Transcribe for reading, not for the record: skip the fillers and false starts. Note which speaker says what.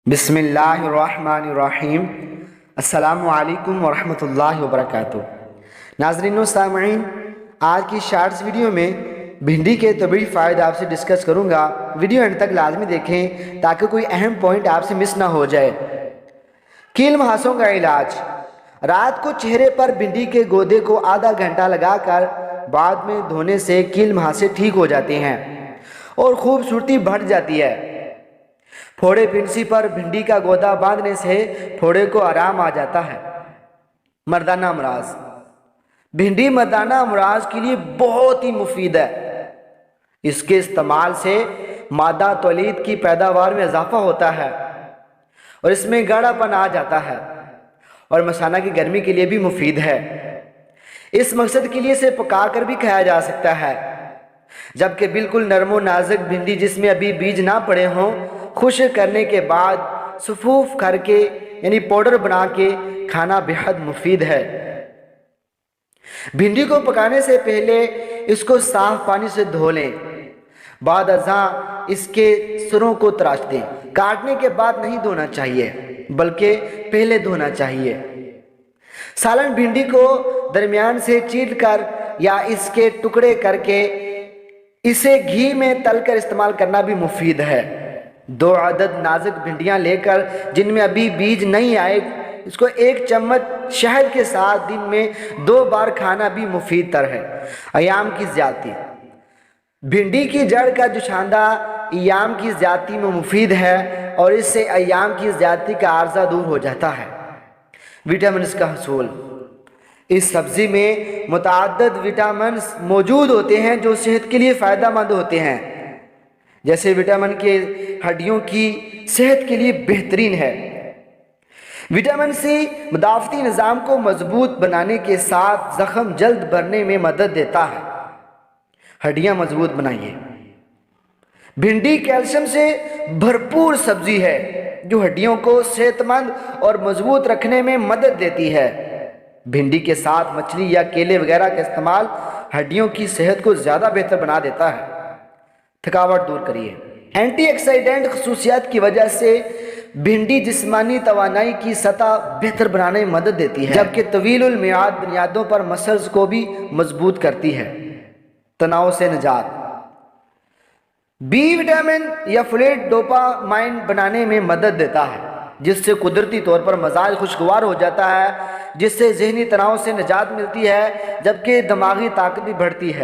Speaker 1: بسم اللہ الرحمن الرحیم۔ السلام علیکم ورحمۃ اللہ وبرکاتہ۔ ناظرین و سامعین، آج کی شارٹس ویڈیو میں بھنڈی کے طبی فائدے آپ سے ڈسکس کروں گا۔ ویڈیو اینڈ تک لازمی دیکھیں تاکہ کوئی اہم پوائنٹ آپ سے مس نہ ہو جائے۔ کیل مہاسوں کا علاج۔ رات کو چہرے پر بھنڈی کے گودے کو آدھا گھنٹہ لگا کر بعد میں دھونے سے کیل مہاسے ٹھیک ہو جاتے ہیں اور خوبصورتی بڑھ جاتی ہے۔ پھوڑے پھنسی پر بھنڈی کا گودا باندھنے سے پھوڑے کو آرام آ جاتا ہے۔ مردانہ امراض۔ بھنڈی مردانہ امراض کے لیے بہت ہی مفید ہے۔ اس کے استعمال سے مادہ تولید کی پیداوار میں اضافہ ہوتا ہے اور اس میں گاڑھا پن آ جاتا ہے، اور مثانہ کی گرمی کے لیے بھی مفید ہے۔ اس مقصد کے لیے اسے پکا کر بھی کھایا جا سکتا ہے، جبکہ بالکل نرم و نازک بھنڈی جس میں ابھی بیج نہ پڑے ہوں، خشک کرنے کے بعد صفوف کر کے یعنی پاؤڈر بنا کے کھانا بہت مفید ہے۔ بھنڈی کو پکانے سے پہلے اس کو صاف پانی سے دھو لیں، بعد ازاں اس کے سروں کو تراش دیں۔ کاٹنے کے بعد نہیں دھونا چاہیے بلکہ پہلے دھونا چاہیے۔ سالن بھنڈی کو درمیان سے چیر کر یا اس کے ٹکڑے کر کے اسے گھی میں تل کر استعمال کرنا بھی مفید ہے۔ 2 عدد نازک بھنڈیاں لے کر جن میں ابھی بیج نہیں آئے، اس کو 1 چمچ شہد کے ساتھ دن میں 2 بار کھانا بھی مفید تر ہے۔ ایام کی زیادتی۔ بھنڈی کی جڑ کا جوشاندہ ایام کی زیادتی میں مفید ہے اور اس سے ایام کی زیادتی کا عارضہ دور ہو جاتا ہے۔ وٹامنز کا حصول۔ اس سبزی میں متعدد وٹامنز موجود ہوتے ہیں جو صحت کے لیے فائدہ مند ہوتے ہیں، جیسے وٹامن کے ہڈیوں کی صحت کے لیے بہترین ہے۔ وٹامن سی مدافعتی نظام کو مضبوط بنانے کے ساتھ زخم جلد بھرنے میں مدد دیتا ہے۔ ہڈیاں مضبوط بنائیے۔ بھنڈی کیلشیم سے بھرپور سبزی ہے جو ہڈیوں کو صحت مند اور مضبوط رکھنے میں مدد دیتی ہے۔ بھنڈی کے ساتھ مچھلی یا کیلے وغیرہ کا استعمال ہڈیوں کی صحت کو زیادہ بہتر بنا دیتا ہے۔ تھکاوٹ دور کریے۔ اینٹی آکسیڈنٹ خصوصیات کی وجہ سے بھنڈی جسمانی توانائی کی سطح بہتر بنانے میں مدد دیتی ہے، جبکہ طویل المیعاد بنیادوں پر مسلز کو بھی مضبوط کرتی ہے۔ تناؤ سے نجات۔ بی وٹامن یا فولیٹ ڈوپامائن بنانے میں مدد دیتا ہے، جس سے قدرتی طور پر مزاج خوشگوار ہو جاتا ہے، جس سے ذہنی تناؤ سے نجات ملتی ہے، جبکہ دماغی طاقت بھی بڑھتی ہے۔